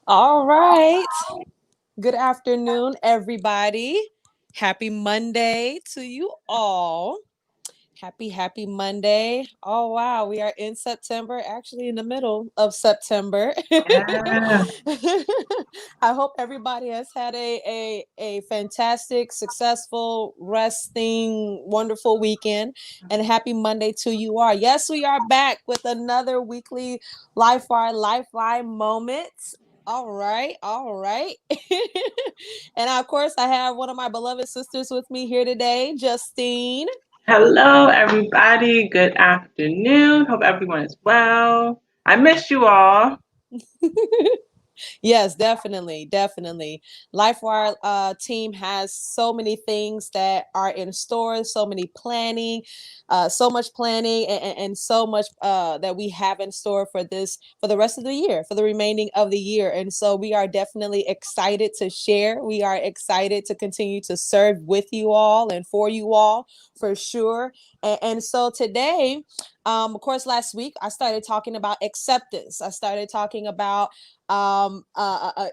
All right. Good afternoon, everybody. Happy Monday to you all. Happy Monday. Oh, wow. We are in September, actually in the middle of September. Yeah. I hope everybody has had a fantastic, successful, resting, wonderful weekend. And happy Monday to you all. Yes, we are back with another weekly LifeWire Lifeline moments. All right, all right. And of course, I have one of my beloved sisters with me here today, Justine. Hello, everybody. Good afternoon. Hope everyone is well. I miss you all. Yes, definitely, definitely. LifeWire team has so many things that are in store, so many planning, so much planning, and so much that we have in store for this for the rest of the year, for the remaining of the year. And so we are definitely excited to share. We are excited to continue to serve with you all and for you all for sure. And so today, of course, last week I started talking about acceptance. I started talking about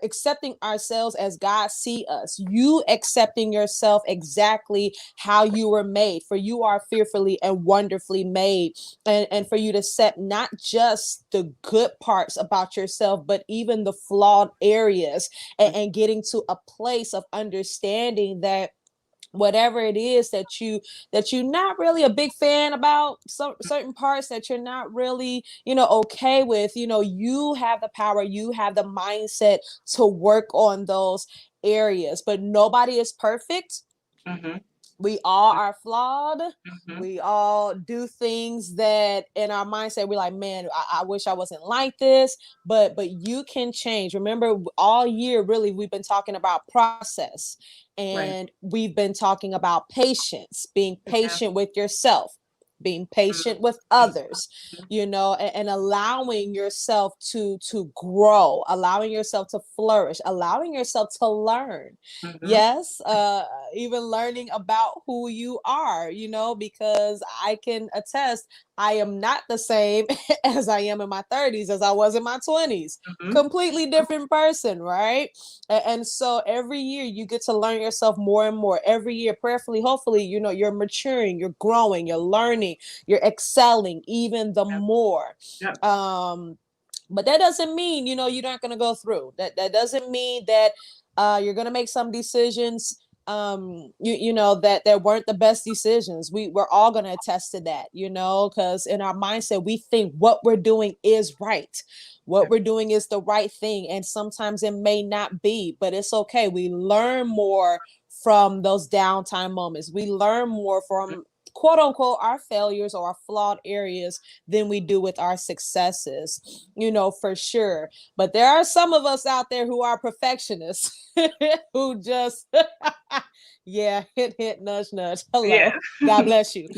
accepting ourselves as God see us, you accepting yourself exactly how you were made, for you are fearfully and wonderfully made, and for you to accept not just the good parts about yourself but even the flawed areas, and getting to a place of understanding that whatever it is that you're not really a big fan about, some certain parts that you're not really okay with, you have the power, you have the mindset to work on those areas. But nobody is perfect. Mm-hmm. We all are flawed. Mm-hmm. We all do things that in our mindset we're like, man, I wish I wasn't like this. But you can change. Remember, all year really we've been talking about process, Right. and we've been talking about patience, being Yeah. patient with yourself, being patient with Mm-hmm. others, and allowing yourself to grow, allowing yourself to flourish, allowing yourself to learn. Mm-hmm. Yes, even learning about who you are, because I can attest I am not the same as I am in my 30s as I was in my 20s. Mm-hmm. Completely different person, right? And so every year you get to learn yourself more and more. Every year, prayerfully, hopefully, you're maturing, you're growing, you're learning, you're excelling even the Yep. more. Yep. Um, but that doesn't mean you're not going to go through that doesn't mean that you're going to make some decisions, that weren't the best decisions. We're all going to attest to that, because in our mindset we think what we're doing is right, what Yep. we're doing is the right thing, and sometimes it may not be, but it's okay. We learn more from those downtime moments. We learn more from quote unquote our failures or our flawed areas than we do with our successes, for sure. But there are some of us out there who are perfectionists who just, yeah, hit, hit, nudge, nudge. Yeah. Hello. God bless you.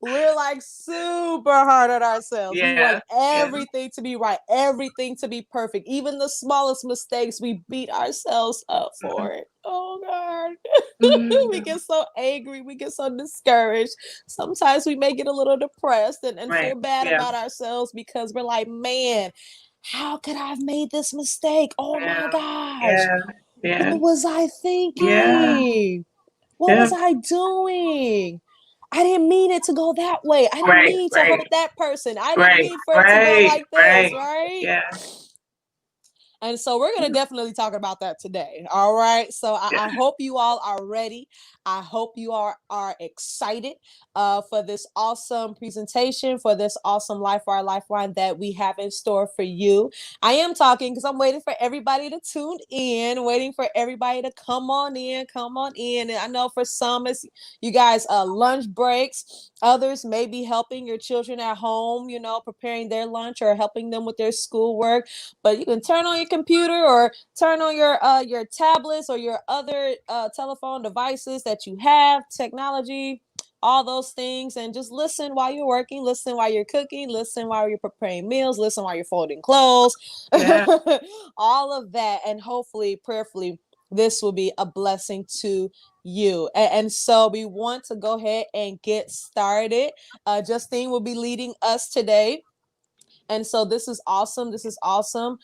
We're like super hard on ourselves. We want Yeah. Yeah. everything to be right, everything to be perfect. Even the smallest mistakes, we beat ourselves up for it. Oh, God. We Mm-hmm. get so angry. We get so discouraged. Sometimes we may get a little depressed and Right. feel bad Yeah. about ourselves because we're like, man, how could I have made this mistake? Oh Yeah. my gosh. Yeah. Yeah. What was I Yeah. thinking? What Yeah. was I doing? I didn't mean it to go that way. I didn't Right. mean to Right. hurt that person. I didn't Right. mean for it to go Right. like this, Right. right? Yeah. And so we're going to definitely talk about that today. All right. So Yeah. I hope you all are ready. I hope you are excited for this awesome presentation, for this awesome LifeWire Lifeline that we have in store for you. I am talking because I'm waiting for everybody to tune in, waiting for everybody to come on in, come on in. And I know for some, it's you guys lunch breaks. Others may be helping your children at home, preparing their lunch or helping them with their schoolwork. But you can turn on your computer or turn on your tablets or your other telephone devices that you have, technology, all those things, and just listen while you're working, listen while you're cooking, listen while you're preparing meals, listen while you're folding clothes. Yeah. All of that, and hopefully prayerfully this will be a blessing to you. And so we want to go ahead and get started. Justine will be leading us today, And so this is awesome. This is awesome.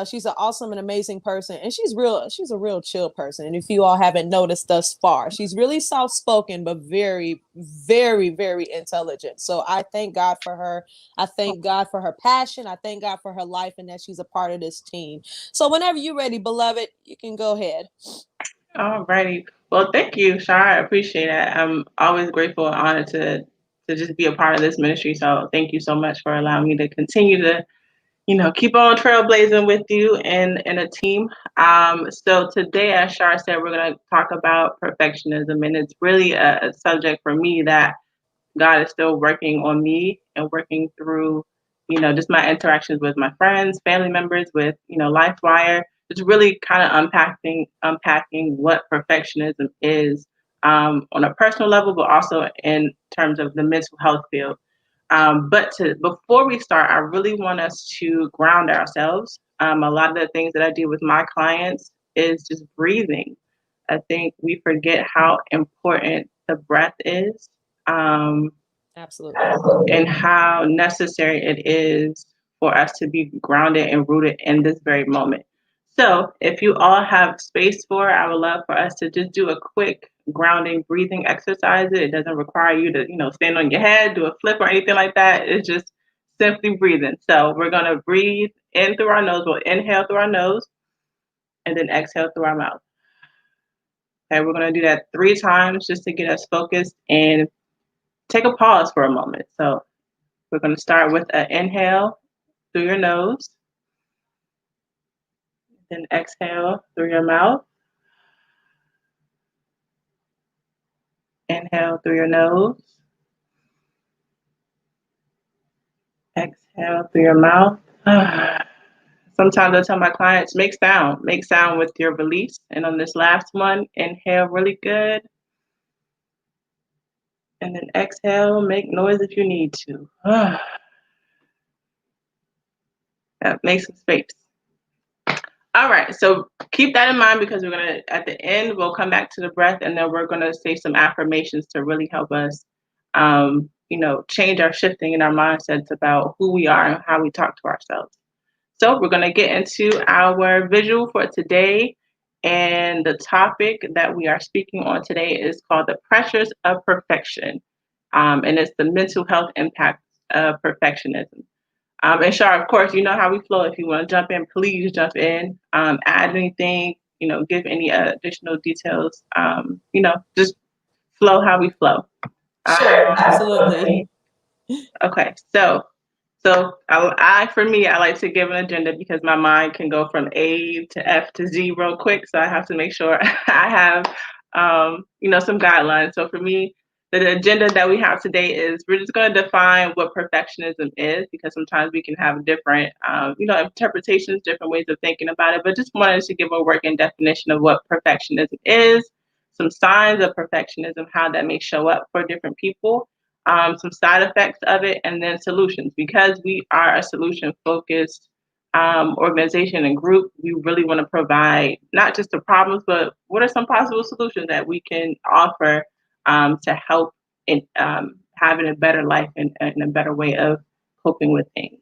She's an awesome and amazing person, and she's a real chill person. And if you all haven't noticed thus far, she's really soft spoken, but very, very, very intelligent. So I thank God for her. I thank God for her passion. I thank God for her life, and that she's a part of this team. So whenever you're ready, beloved, you can go ahead. Alrighty. Well, thank you, Shar. I appreciate it. I'm always grateful and honored to just be a part of this ministry. So thank you so much for allowing me to continue to, keep on trailblazing with you and a team. So today, as Shar said, we're going to talk about perfectionism, and it's really a subject for me that God is still working on me and working through, just my interactions with my friends, family members, with, LifeWire. It's really kind of unpacking what perfectionism is on a personal level, but also in terms of the mental health field. But before we start, I really want us to ground ourselves. A lot of the things that I do with my clients is just breathing. I think we forget how important the breath is, um, Absolutely. and how necessary it is for us to be grounded and rooted in this very moment. So, if you all have space for it, I would love for us to just do a quick grounding breathing exercise. It doesn't require you to, stand on your head, do a flip or anything like that. It's just simply breathing. So, we're going to breathe in through our nose. We'll inhale through our nose and then exhale through our mouth. Okay, we're going to do that 3 times just to get us focused and take a pause for a moment. So, we're going to start with an inhale through your nose, then exhale through your mouth. Inhale through your nose, exhale through your mouth. Sometimes I tell my clients, make sound with your release. And on this last one, inhale really good. And then exhale, make noise if you need to. Make some space. All right, so keep that in mind because we're gonna, at the end, we'll come back to the breath and then we're gonna say some affirmations to really help us, change our shifting in our mindsets about who we are and how we talk to ourselves. So we're gonna get into our visual for today. And the topic that we are speaking on today is called the pressures of perfection. And it's the mental health impact of perfectionism. And Shar, of course, you know how we flow. If you want to jump in, please jump in. Add anything, give any additional details. Just flow how we flow. Sure, absolutely. Okay, so for me, I like to give an agenda because my mind can go from A to F to Z real quick. So I have to make sure I have, some guidelines. So for me, the agenda that we have today is we're just going to define what perfectionism is because sometimes we can have different, interpretations, different ways of thinking about it. But just wanted to give a working definition of what perfectionism is, some signs of perfectionism, how that may show up for different people, some side effects of it, and then solutions. Because we are a solution focused organization and group, we really want to provide not just the problems, but what are some possible solutions that we can offer to help in having a better life and a better way of coping with things.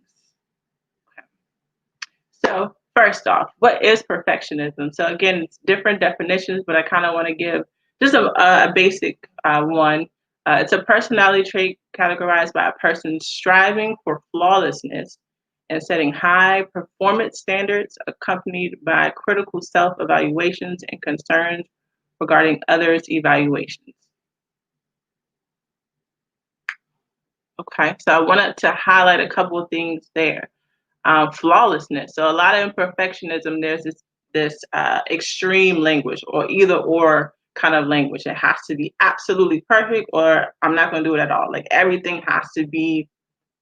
So first off, what is perfectionism? So again, it's different definitions, but I kind of want to give just a basic one. It's a personality trait categorized by a person striving for flawlessness and setting high performance standards accompanied by critical self-evaluations and concerns regarding others' evaluations. Okay, so I wanted to highlight a couple of things there. Flawlessness. So a lot of imperfectionism, there's this extreme language or either or kind of language. It has to be absolutely perfect or I'm not going to do it at all. Like everything has to be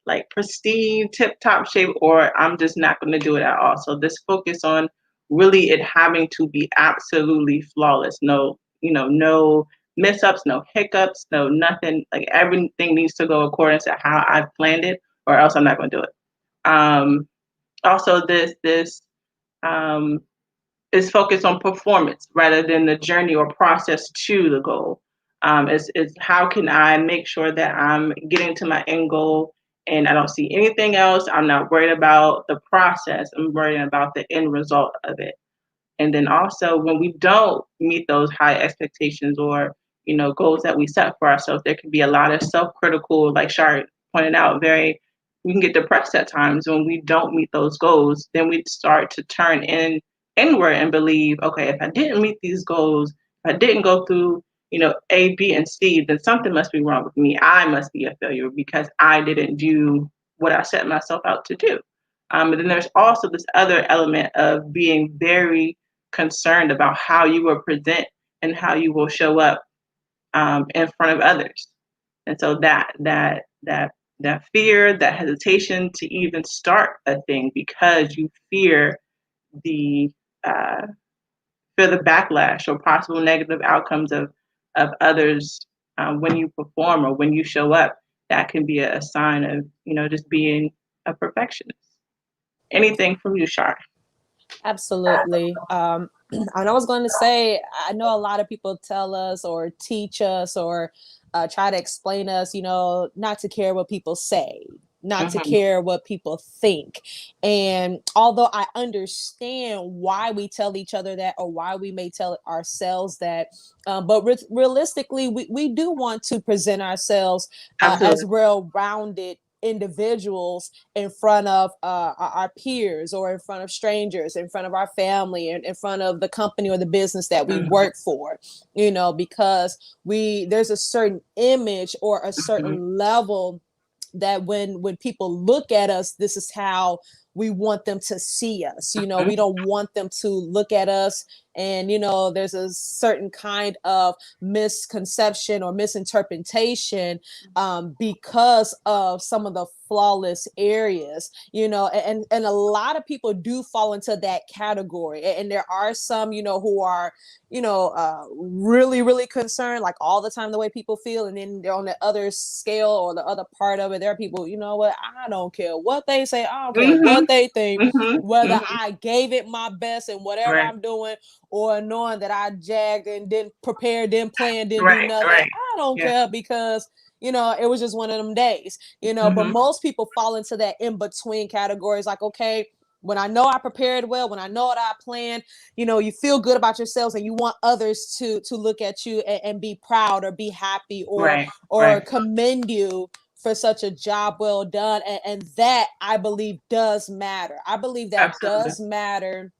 like pristine, tip top shape, or I'm just not going to do it at all. So this focus on really it having to be absolutely flawless. No, no mess ups, no hiccups, no nothing. Like everything needs to go according to how I've planned it, or else I'm not going to do it. Also, this um, is focused on performance rather than the journey or process to the goal. Is how can I make sure that I'm getting to my end goal and I don't see anything else. I'm not worried about the process. I'm worried about the end result of it. And then also when we don't meet those high expectations or, goals that we set for ourselves, there can be a lot of self-critical, like Shar pointed out, we can get depressed at times when we don't meet those goals. Then we start to turn inward and believe, okay, if I didn't meet these goals, if I didn't go through, A, B, and C, then something must be wrong with me. I must be a failure because I didn't do what I set myself out to do. And then there's also this other element of being very concerned about how you will present and how you will show up in front of others. And so that fear, that hesitation to even start a thing because you the uh, fear the backlash or possible negative outcomes of others when you perform or when you show up, that can be a sign of just being a perfectionist. Anything from you, Shar? Absolutely. And I was going to say, I know a lot of people tell us or teach us or try to explain us, not to care what people say, not to Mm-hmm. care what people think. And although I understand why we tell each other that or why we may tell ourselves that, but realistically, we do want to present ourselves as Absolutely. well rounded individuals in front of our peers or in front of strangers, in front of our family, and in front of the company or the business that we Mm-hmm. work for, because there's a certain image or a Mm-hmm. certain level that when people look at us, this is how we want them to see us. We don't want them to look at us and there's a certain kind of misconception or misinterpretation because of some of the flawless areas, and a lot of people do fall into that category. And there are some, who are, really, really concerned, like all the time, the way people feel. And then they're on the other scale or the other part of it. There are people, you know what? I don't care what they say. I don't care Mm-hmm. what they think, Mm-hmm. whether Mm-hmm. I gave it my best and whatever Right. I'm doing, or knowing that I jagged and didn't prepare, didn't plan, didn't do Right. nothing. Right. I don't Yeah. care because it was just one of them days, but Mm-hmm. most people fall into that in between categories. Like, okay, when I know I prepared well, when I know what I planned, you feel good about yourselves and you want others to look at you and be proud or be happy Right. or Right. commend you for such a job well done. And that, I believe, does matter. I believe that Absolutely. does matter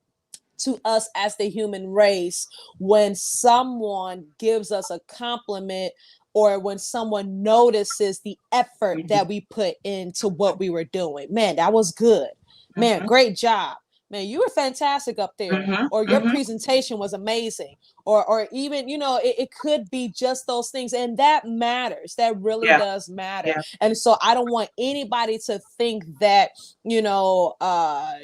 to us as the human race when someone gives us a compliment or when someone notices the effort Mm-hmm. that we put into what we were doing. Man, that was good. Man, Mm-hmm. great job. Man, you were fantastic up there. Mm-hmm. Or your Mm-hmm. presentation was amazing. Or even, it could be just those things. And that matters. That really Yeah. does matter. Yeah. And so I don't want anybody to think that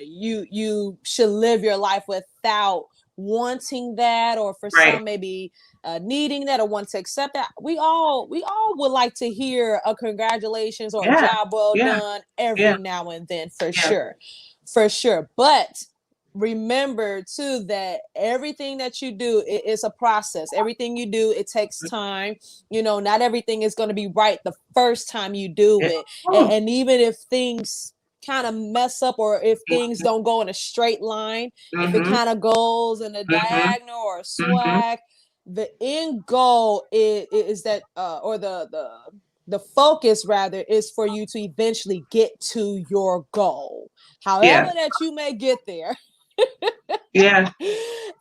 you should live your life without wanting that, or for Right. some maybe needing that or want to accept that. We all would like to hear a congratulations or a Yeah. job well Yeah. done Yeah. every now and then, for Yeah. sure, for sure. But remember too that everything that you do is a process. Everything you do, it takes time. Not everything is going to be right the first time you do Yeah. it. and, Oh. and even if things kind of mess up, or if things Mm-hmm. don't go in a straight line, if it Mm-hmm. kind of goes in a Mm-hmm. diagonal or a Mm-hmm. swag, the end goal is that or the focus rather is for you to eventually get to your goal, however Yeah. that you may get there. Yeah.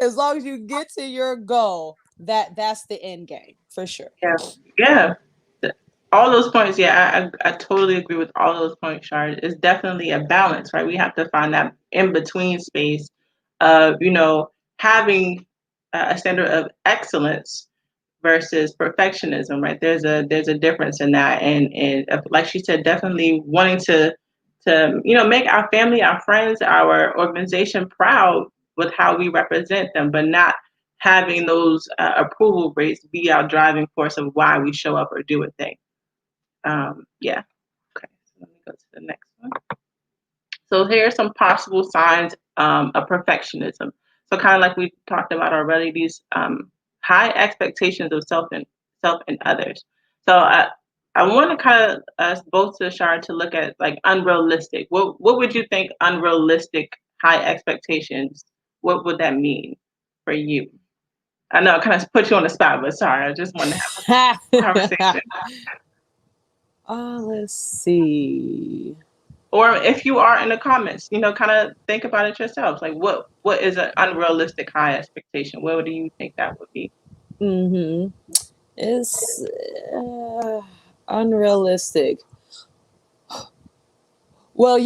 As long as you get to your goal, that's the end game, for sure. Yeah. Yeah. All those points, yeah, I totally agree with all those points, Shard. It's definitely a balance, right? We have to find that in between space of, having a standard of excellence versus perfectionism, right? There's a difference in that, and like she said, definitely wanting to make our family, our friends, our organization proud with how we represent them, but not having those approval rates be our driving force of why we show up or do a thing. Yeah. Okay. So let me go to the next one. So here are some possible signs of perfectionism. So kind of like we talked about already, these high expectations of self and others. So I want to kind of us both to Shar to look at like unrealistic. What would you think unrealistic high expectations? What would that mean for you? I know I kind of put you on the spot, but sorry, I just want to have a conversation. Let's see. Or if you are in the comments, kind of think about it yourselves. Like what is an unrealistic high expectation? What do you think that would be? Mm-hmm. It's unrealistic. Well,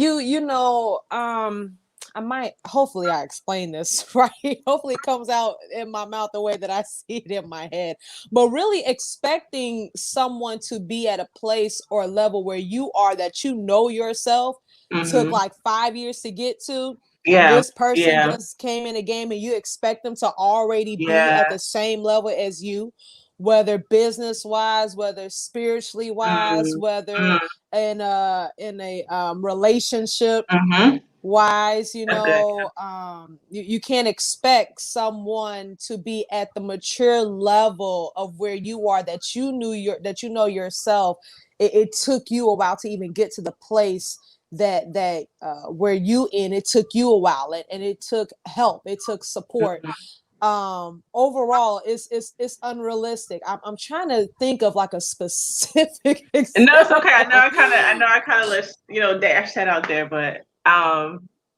I might hopefully I explain this right. Hopefully it comes out in my mouth the way that I see it in my head. But really expecting someone to be at a place or a level where you are that you know yourself took Mm-hmm. like 5 years to get to, and Yeah, this person yeah, just came in the game and you expect them to already be yeah. at the same level as you, whether business wise, whether spiritually wise, Mm-hmm. whether in a relationship Mm-hmm. wise, That's good. you can't expect someone to be at the mature level of where you are, that you know yourself. It took you a while to even get to the place that where you in. It took you a while, and it took help, it took support. Overall it's unrealistic. I'm trying to think of like a specific No, it's okay. example. I know I kind of let dash that out there, but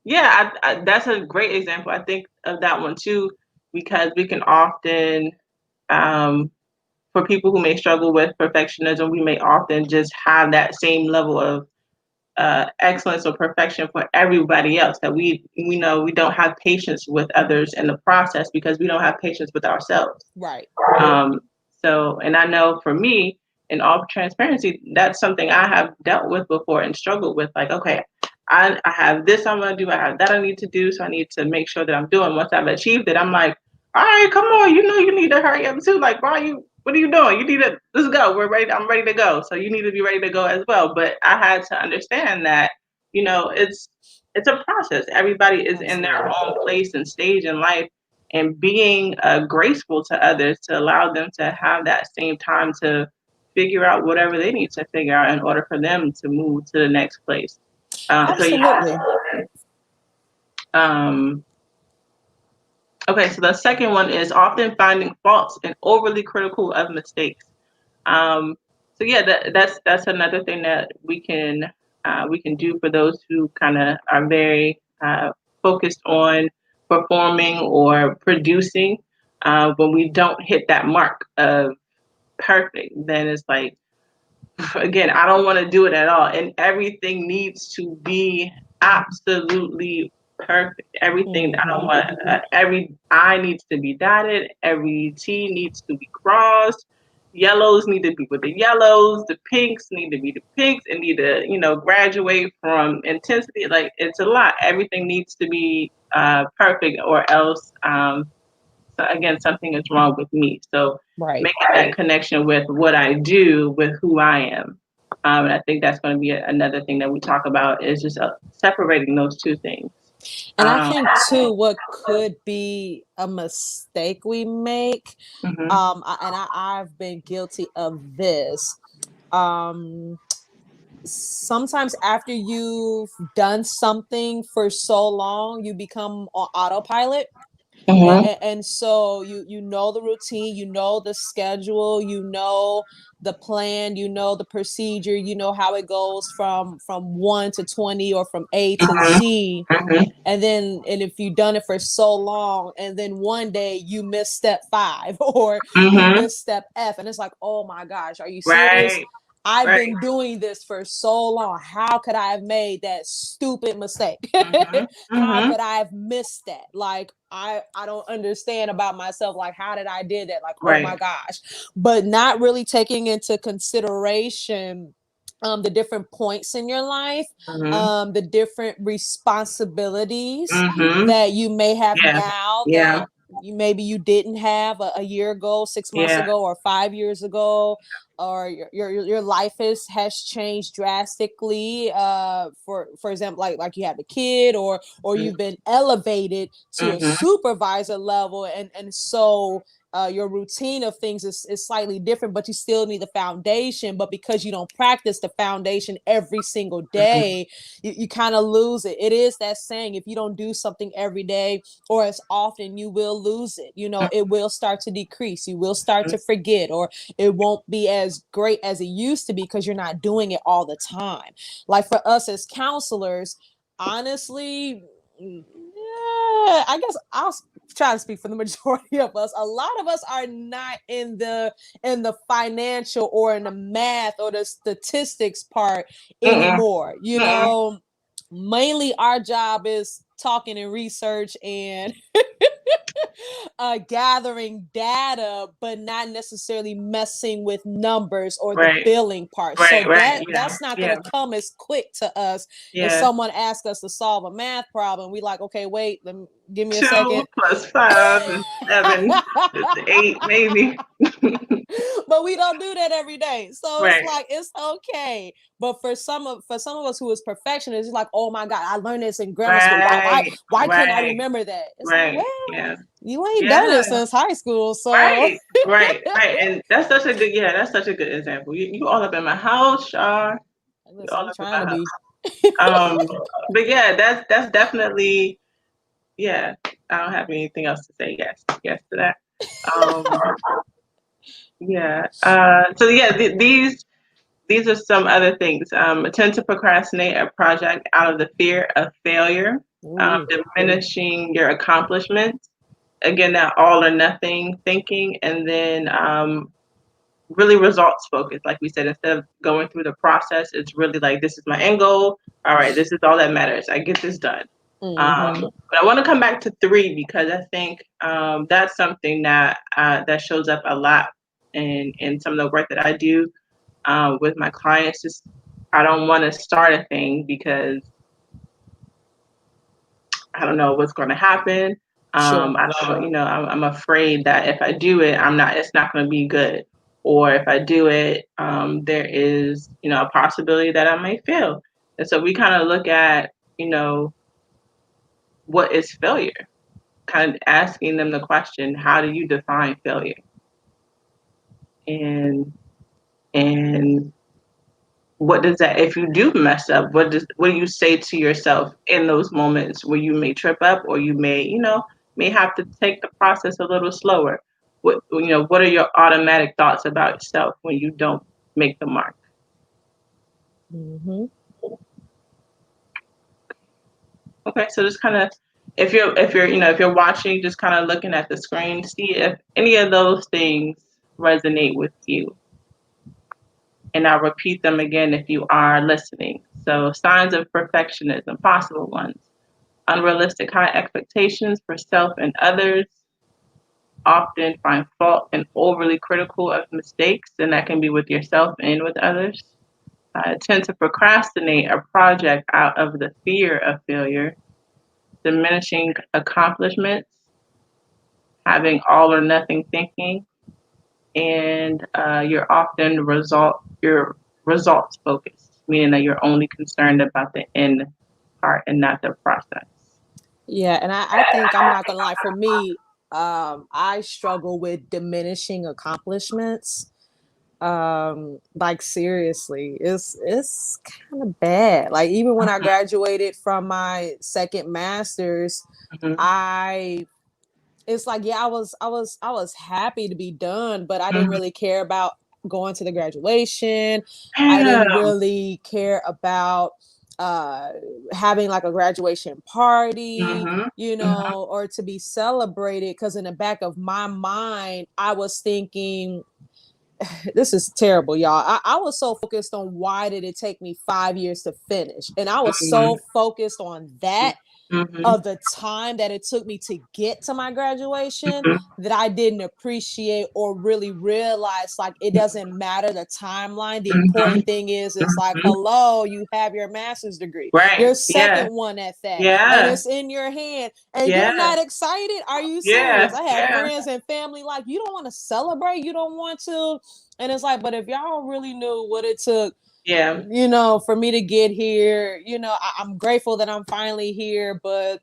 yeah, that's a great example. I think of that one too, because we can often, um, for people who may struggle with perfectionism, we may often just have that same level of excellence or perfection for everybody else. That we know we don't have patience with others in the process because we don't have patience with ourselves. Right. Um, so, and I know for me, in all transparency, that's something I have dealt with before and struggled with. Like, okay, I have this I'm gonna do, I have that I need to do, so I need to make sure that I'm doing. Once I've achieved it, I'm like, all right, come on, you need to hurry up too. Like, what are you doing? You need to let's go. We're ready. I'm ready to go. So you need to be ready to go as well. But I had to understand that, it's a process. Everybody is in their Absolutely. own place and stage in life, and being graceful to others to allow them to have that same time to figure out whatever they need to figure out in order for them to move to the next place. So yeah. Absolutely. Um, okay, so the second one is often finding faults and overly critical of mistakes. Um, so yeah, that's another thing that we can do for those who kind of are very focused on performing or producing. When we don't hit that mark of perfect, then it's like, again, I don't want to do it at all, and everything needs to be absolutely perfect. Everything I don't Mm-hmm. want every I needs to be dotted, every T needs to be crossed. Yellows need to be with the yellows, the pinks need to be the pinks, and need to graduate from intensity. Like, it's a lot. Everything needs to be perfect, or else so again, something is wrong with me. So Right. making that connection with what I do with who I am. And I think that's going to be another thing that we talk about, is just separating those two things. And I Um, think too, what could be a mistake we make, mhm, I've been guilty of this. Um, Sometimes after you've done something for so long, you become on autopilot. mhm, And so you know the routine, you know the schedule, you know the plan, you know the procedure, you know how it goes from 1 to 20 or from A to mhm, Z. mhm, And if you've done it for so long, and then one day you miss step 5 or you mhm. miss step F, and it's like, oh my gosh, are you serious? Right, I've right. been doing this for so long. How could I have made that stupid mistake? Mhm, How mhm. could I have missed that? Like, I don't understand about myself. Like, how did I did that? Like, oh my Right. gosh. But not really taking into consideration the different points in your life, Mhm, the different responsibilities mhm. that you may have Yeah, now yeah, that you maybe you didn't have a year ago, 6 months yeah. ago, or 5 years ago. or your life has changed drastically, for example, like you have a kid, or you've been elevated to a Mm-hmm. supervisor level, and so your routine of things is slightly different, but you still need the foundation. But because you don't practice the foundation every single Mm-hmm. day, you kind of lose it. It is that saying, if you don't do something every day or as often, you will lose it. It will start to decrease. You will start to forget, or it won't be as great as it used to be because you're not doing it all the time. Like for us as counselors, honestly, yeah, I guess I'll try to speak for the majority of us. A lot of us are not in the financial or in the math or the statistics part Mm-mm. anymore. Mm-mm. Mainly our job is talking and research and gathering data, but not necessarily messing with numbers or the Right. billing part. Right. So Right. Yeah. that's not Yeah. going to come as quick to us. If Yeah. someone asks us to solve a math problem, we like, okay, wait, give me a 2 second. plus 5 is 7. It's 8, maybe. But we don't do that every day, so it's Right. like it's okay. But for some of us who is perfectionists, it's like, oh my god, I learned this in grammar school. why why Right. why couldn't I Right. remember that? It's like, Right. well, Yeah. you ain't done Yeah. it since high school, so Right. Right. Right. And that's such a good. Yeah. That's such a good example. You all up in my house, Shar. You listen, all I'm up in trying my to house. be. But yeah, that's definitely. Yeah. I don't have anything else to say. Yes. Yes to that. Um. Yeah. So yeah, these are some other things. Tend to procrastinate a project out of the fear of failure, Ooh. diminishing your accomplishments. Again, that all or nothing thinking, and then really results focused. Like we said, instead of going through the process, it's really like, this is my end goal. All right, this is all that matters. I get this done. Mm-hmm. But I want to come back to 3 because I think that's something that shows up a lot in some of the work that I do with my clients. Just I don't want to start a thing because I don't know what's going to happen. Sure. I don't, I'm afraid that if I do it, it's not going to be good. Or if I do it, there is, a possibility that I may fail. And so we kind of look at, what is failure? Kind of asking them the question, how do you define failure? And and what does that, if you do mess up, what do you say to yourself in those moments where you may trip up, or you may have to take the process a little slower? What are your automatic thoughts about yourself when you don't make the mark? Mm-hmm. Okay, so just kind of, if you're watching, just kind of looking at the screen, see if any of those things resonate with you. And I'll repeat them again if you are listening. So, signs of perfectionism, possible ones: unrealistic high expectations for self and others, often find fault and overly critical of mistakes, and that can be with yourself and with others. Tend to procrastinate a project out of the fear of failure, diminishing accomplishments, having all or nothing thinking, and you're results focused, meaning that you're only concerned about the end part and not the process. Yeah, and I think, I'm not gonna lie, for me, I struggle with diminishing accomplishments. Like seriously, it's kind of bad. Like even when I graduated from my second master's, Hmm. I it's like, yeah, I was happy to be done, but I didn't Hmm. really care about going to the graduation. I Yeah. didn't really care about uh having like a graduation party, Hmm. Hmm. or to be celebrated, because in the back of my mind I was thinking, this is terrible, y'all. I was so focused on why did it take me 5 years to finish, and I was so focused on that Mhm. of the time that it took me to get to my graduation Mhm. that I didn't appreciate or really realize. Like, it doesn't matter the timeline. The Mhm. important thing is it's like, Mhm. hello, you have your master's degree, Right. your Yeah. second one at that, and Yeah. it's in your hand, and you're Yeah. not excited. Are you Yeah. serious? I have Yeah. friends and family like, you don't want to celebrate, you don't want to. And it's like, but if y'all really knew what it took, Yeah. for me to get here, I'm grateful that I'm finally here, but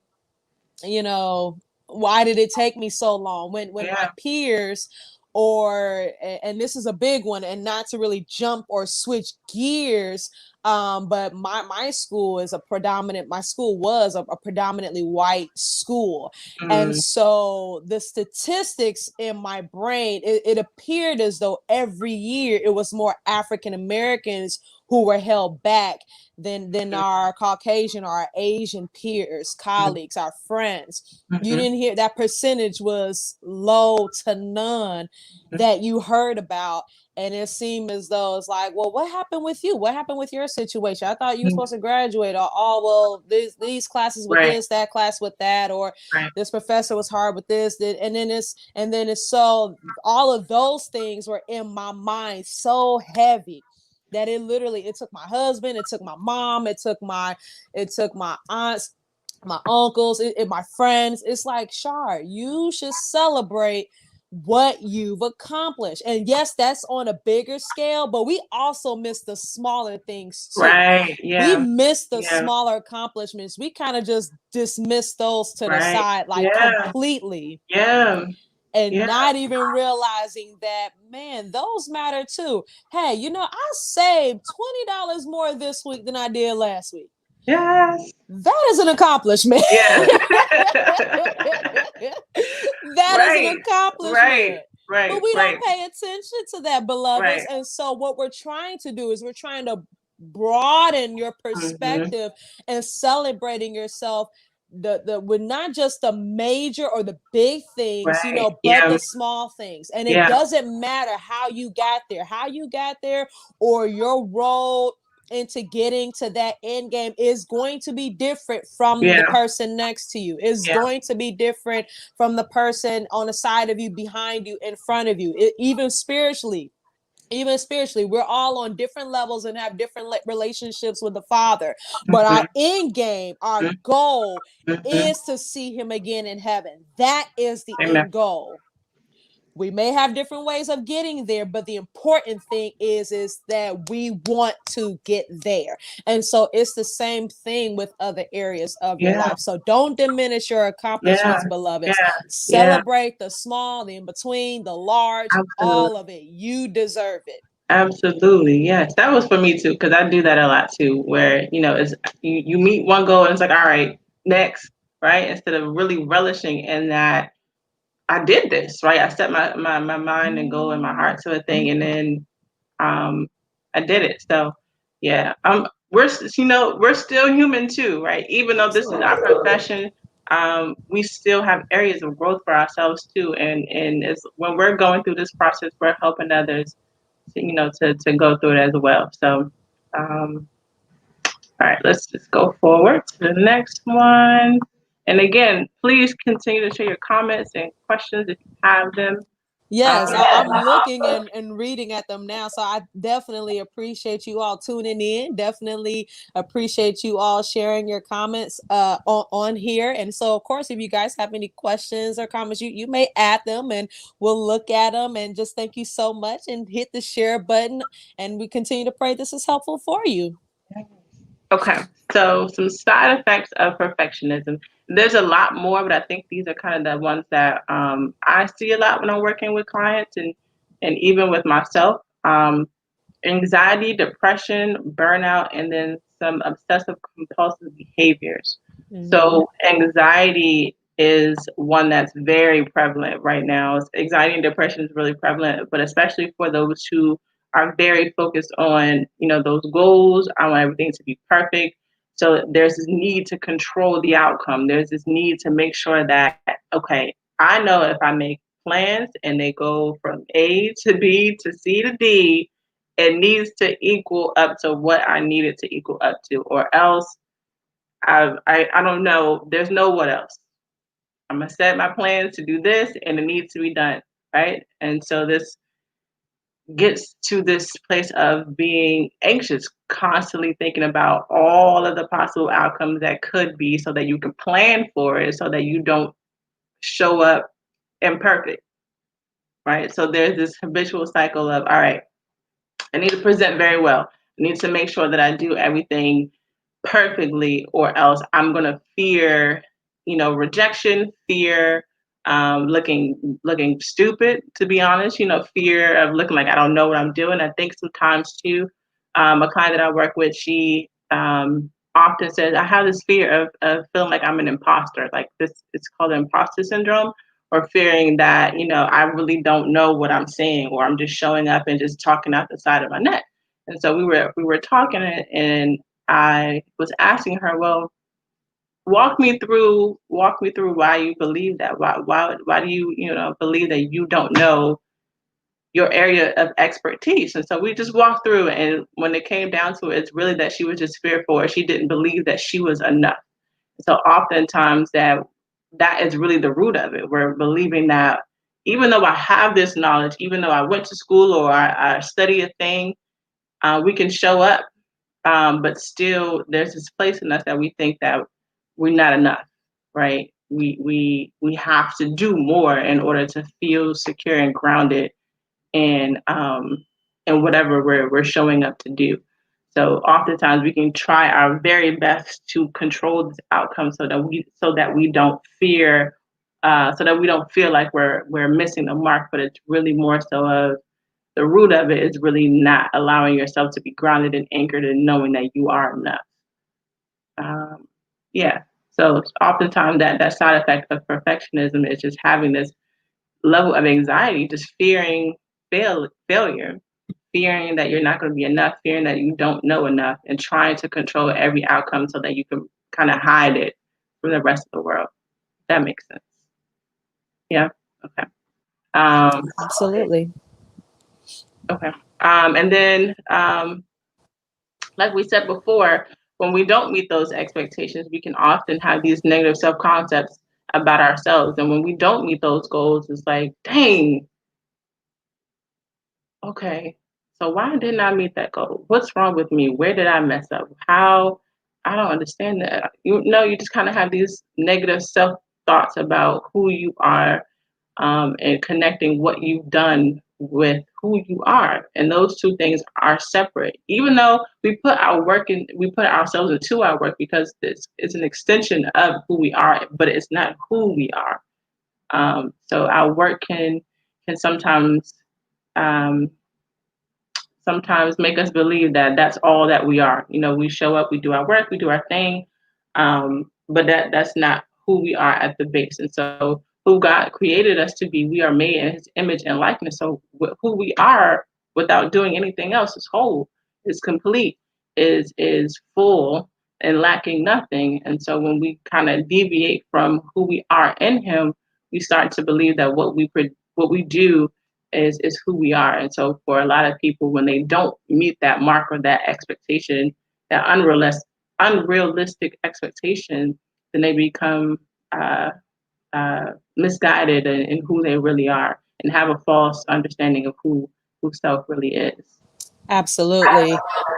you know why did it take me so long when my Yeah. peers, or and this is a big one, and not to really jump or switch gears, but my school is a predominant my school was a predominantly white school, and Mm. so the statistics in my brain, it appeared as though every year it was more African Americans who were held back than our Caucasian or our Asian peers, colleagues, our friends. You Mhm. didn't hear that percentage was low to none Mhm. that you heard about. And it seemed as though it's like, well, what happened with you? What happened with your situation? I thought you were Mhm. supposed to graduate. Or, oh, well, these classes with Right. this, that class with that, or Right. this professor was hard with this. And then it's so all of those things were in my mind so heavy that it took my husband, it took my mom, it took my aunts, my uncles, my friends. It's like, Shar, you should celebrate what you've accomplished. And yes, that's on a bigger scale, but we also miss the smaller things too. Right. We Yeah. miss the Yeah. smaller accomplishments. We kind of just dismiss those to the Right. side, like, Yeah. completely, Yeah. and Yeah. not even realizing that, man, those matter too. Hey, I saved $20 more this week than I did last week. Yes. That is an accomplishment. Yeah. That is an Right. Right. accomplishment. But Right. we don't Right. pay attention to that, beloveds. Right. And so, what we're trying to do is we're trying to broaden your Mhm. perspective and celebrating yourself, the with not just the major or the big things, Right. but Yeah. the small things. And it Yeah. doesn't matter how you got there, or your road into getting to that end game is going to be different from the Yeah. person next to you, is Yeah. going to be different from the person on the side of you, behind you, in front of you. Even spiritually, we're all on different levels and have different relationships with the Father, but our Mhm. end game, our Mhm. goal, Mhm. is to see him again in heaven. That is the Amen. end goal. We may have different ways of getting there, but the important thing is that we want to get there. And so it's the same thing with other areas of your Yeah. life. So don't diminish your Yeah. accomplishments, beloveds. Yeah. Yeah. Celebrate the small, the in between, the large, Absolutely. all of it. You deserve it. Absolutely. Yes. That was for me too, because I do that a lot too, where, it's you meet one goal and it's like, all right, next, right? Instead of really relishing in that I did this, right? I set my mind and goal and my heart to a thing, and then um I did it. So yeah, we're still human too, right? Even though this is our Absolutely. profession, we still have areas of growth for ourselves too, and it's when we're going through this process, we're helping others, to go through it as well. So um all right, let's just go forward to the next one. And again, please continue to share your comments and questions if you have them. Yes, I'm Um, looking and reading at them now. So I definitely appreciate you all tuning in. Definitely appreciate you all sharing your comments on here. And so, of course, if you guys have any questions or comments, you may add them and we'll look at them. And just thank you so much, and hit the share button. And we continue to pray this is helpful for you. Okay, so some side effects of perfectionism. There's a lot more, but I think these are kind of the ones that I see a lot when I'm working with clients and even with myself. Anxiety, depression, burnout, and then some obsessive compulsive behaviors. Mm-hmm. So anxiety is one that's very prevalent right now. Anxiety and depression is really prevalent, but especially for those who are very focused on, those goals. I want everything to be perfect. So there's this need to control the outcome. There's this need to make sure that, okay, I know if I make plans and they go from A to B to C to D, it needs to equal up to what I need it to equal up to, or else I don't know. There's no what else. I'm gonna set my plans to do this, and it needs to be done, right? And so this gets to this place of being anxious, constantly thinking about all of the possible outcomes that could be, so that you can plan for it, so that you don't show up imperfect, right? So there's this habitual cycle of, all right, I need to present very well. I need to make sure that I do everything perfectly, or else I'm gonna fear, rejection, fear, looking stupid. To be honest, fear of looking like I don't know what I'm doing. I think sometimes too, a client that I work with, she often says, I have this fear of feeling like I'm an imposter. Like this, it's called imposter syndrome, or fearing that I really don't know what I'm saying, or I'm just showing up and just talking out the side of my neck. And so we were talking, and I was asking her, well, walk me through why you believe that. Why do you believe that you don't know your area of expertise? And so we just walked through, and when it came down to it, it's really that she was just fearful, or she didn't believe that she was enough. So oftentimes that is really the root of it. We're believing that even though I have this knowledge, even though I went to school, or I study a thing, we can show up, but still there's this place in us that we think that we're not enough, right? We have to do more in order to feel secure and grounded in whatever we're showing up to do. So oftentimes we can try our very best to control this outcome, so that we don't fear, so that we don't feel like we're missing the mark. But it's really more so of the root of it is really not allowing yourself to be grounded and anchored and knowing that you are enough. Um, yeah. So oftentimes that side effect of perfectionism is just having this level of anxiety, just fearing failure, fearing that you're not going to be enough, fearing that you don't know enough, and trying to control every outcome so that you can kind of hide it from the rest of the world. That makes sense. Yeah. Okay. Um, Absolutely. okay. And then, like we said before, when we don't meet those expectations, we can often have these negative self concepts about ourselves. And when we don't meet those goals, it's like, dang, okay, so why didn't I meet that goal? What's wrong with me? Where did I mess up? How? I don't understand that. You just kind of have these negative self thoughts about who you are, and connecting what you've done with who you are. And those two things are separate. Even though we put ourselves into our work, because it's an extension of who we are, but it's not who we are. So our work can um, sometimes make us believe that that's all that we are. We show up, we do our work, we do our thing, but that's not who we are at the base. And so, who God created us to be, we are made in His image and likeness. So, who we are, without doing anything else, is whole, is complete, is full, and lacking nothing. And so, when we kind of deviate from who we are in Him, we start to believe that what we do is who we are. And so for a lot of people, when they don't meet that mark or that expectation, that unrealistic expectation, then they become uh, misguided in who they really are, and have a false understanding of who self really is. Absolutely.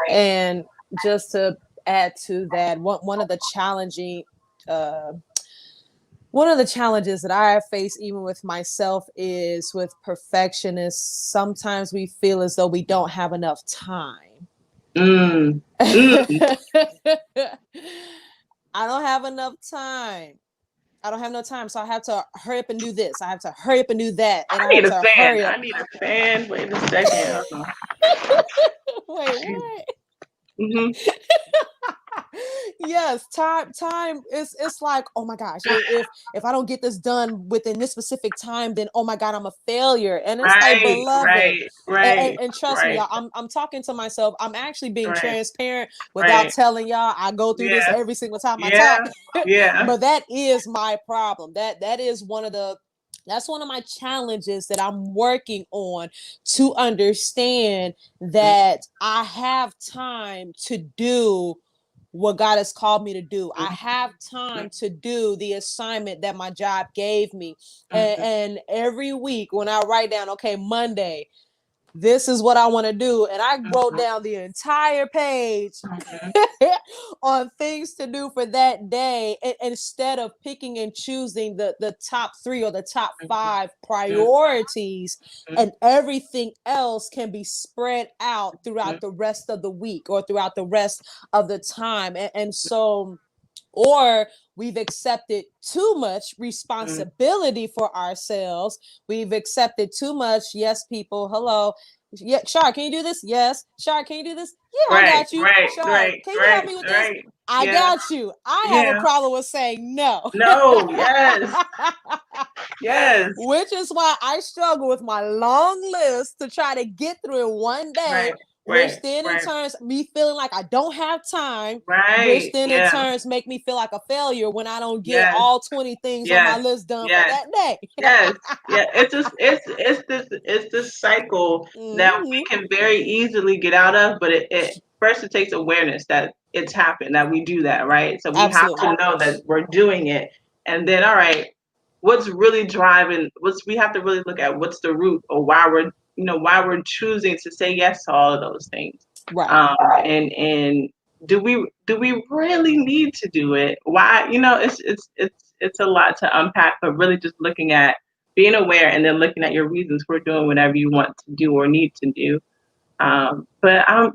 And just to add to that, one of the challenging uh, one of the challenges that I face even with myself is with perfectionists. Sometimes we feel as though we don't have enough time. Mm, mm. I don't have enough time. I don't have no time. So I have to hurry up and do this. I have to hurry up and do that. And I I have need a to fan. hurry up. I need a fan. Wait a second. Hold on. Wait, what? Mm-hmm. Yes, time is, it's like, oh my gosh, if I don't get this done within this specific time, then oh my god, I'm a failure. And it's like, Right, beloved, right, and, right, and trust me, right, y'all, I'm talking to myself. I'm actually being right, transparent without right. telling y'all. I go through this Yeah, every single time I yeah, talk. yeah. But that is my problem. That is that's one of my challenges that I'm working on, to understand Mm, that I have time to do what God has called me to do. I Mhm. have time to do the assignment that my job gave me. Mhm. And every week when I write down, okay, Monday, this is what I want to do. And I wrote Mhm. down the entire page Mhm. on things to do for that day, instead of picking and choosing the top three or the top Mhm. five Mhm. priorities, Mhm. and everything else can be spread out Mhm. throughout the rest of the week or throughout the rest of the time. And so, or we've accepted too much Mhm. responsibility for ourselves. We've accepted too much. Yes, people, hello. Yeah, Shar, can you do this? Yes. Shar, can you do this? Yeah, I Right, got you. right, Shar, right, can you help right, me with this? right. I Yeah, got you. I have a yeah. problem with saying no. No, yes, yes. Which is why I struggle with my long list to try to get through in one day, Right, which right, then in right, turns me feeling like I don't have time, which right. then in Yeah, turns make me feel like a failure when I don't get yes, all 20 things on my yes, list done for yes. that day. Yes, yeah, it's this cycle that we Hmm. can very easily get out of, but it first it takes awareness that it's happened, that we do that, right? So we have Absolutely. to know that we're doing it, and then all right, what's really driving? What's we have to really look at what's the root or why we're choosing to say yes to all of those things, Right. and do we really need to do it? Why it's a lot to unpack, but really just looking at being aware and then looking at your reasons for doing whatever you want to do or need to do. But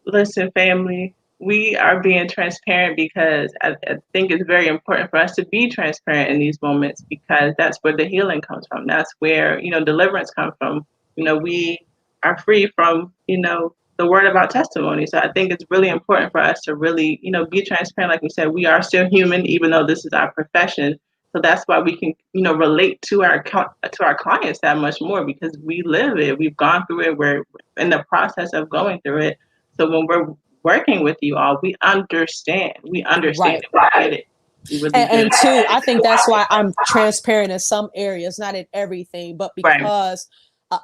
listen, family, we are being transparent because I think it's very important for us to be transparent in these moments because that's where the healing comes from. That's where, deliverance comes from. We are free from, the word about testimony. So I think it's really important for us to really, be transparent. Like we said, we are still human, even though this is our profession. So that's why we can, relate to our clients that much more because we live it. We've gone through it. We're in the process of going through it. So when we're working with you all, we understand. We understand Right. it. We get it. We really do. And two, I think that's why I'm transparent in some areas, not in everything, but Right. because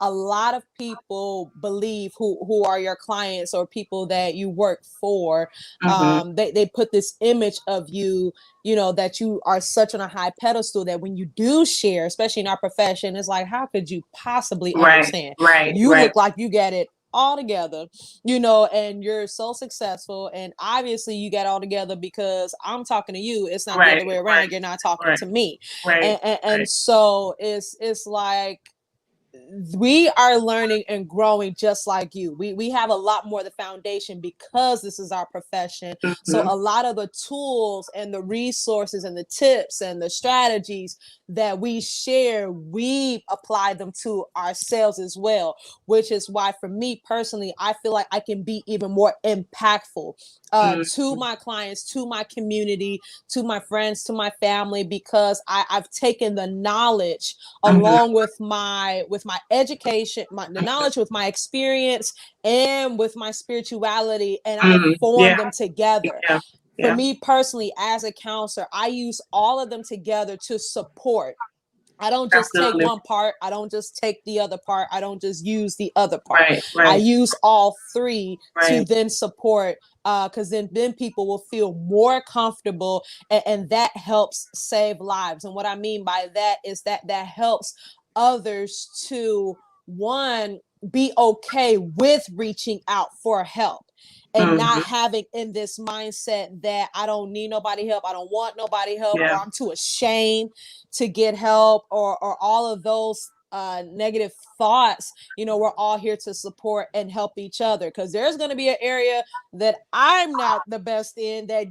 a lot of people believe who are your clients or people that you work for, Mhm. they put this image of you, that you are such on a high pedestal that when you do share, especially in our profession, it's like, how could you possibly Right. understand? Right. You Right. look like you get it all together, and you're so successful. And obviously, you get all together because I'm talking to you. It's not the Right. other way around. Right. You're not talking Right. to me. Right. And Right. so it's like we are learning and growing just like you. We have a lot more of the foundation because this is our profession. So Mhm. a lot of the tools and the resources and the tips and the strategies that we share, we apply them to ourselves as well, which is why for me personally, I feel like I can be even more impactful to Mhm. my clients, to my community, to my friends, to my family, because I've taken the knowledge Mhm. along with my education, the knowledge, with my experience, and with my spirituality, and I Mhm. form Yeah. them together. Yeah. For Yeah. me personally, as a counselor, I use all of them together to support. I don't just take Absolutely. one part. I don't just take the other part. I don't just use the other part. Right. I Right. use all three to Right. then support, because then people will feel more comfortable, and that helps save lives. And what I mean by that is that helps others to, one, be okay with reaching out for help and not Mhm. having in this mindset that I don't need nobody help, I don't want nobody help, or Yeah. I'm too ashamed to get help, or all of those negative thoughts. We're all here to support and help each other, because there's going to be an area that I'm not the best in that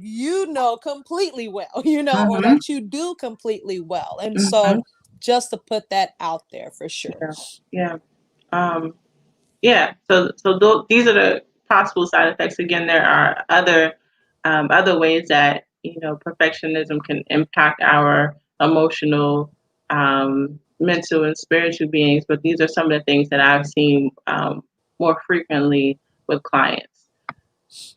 completely well, or Mhm. that you do completely well. And Mhm. so just to put that out there for sure. Yeah. Yeah. Um. Yeah, so these are the possible side effects. Again, there are other ways that perfectionism can impact our emotional, mental, and spiritual beings. But these are some of the things that I've seen more frequently with clients.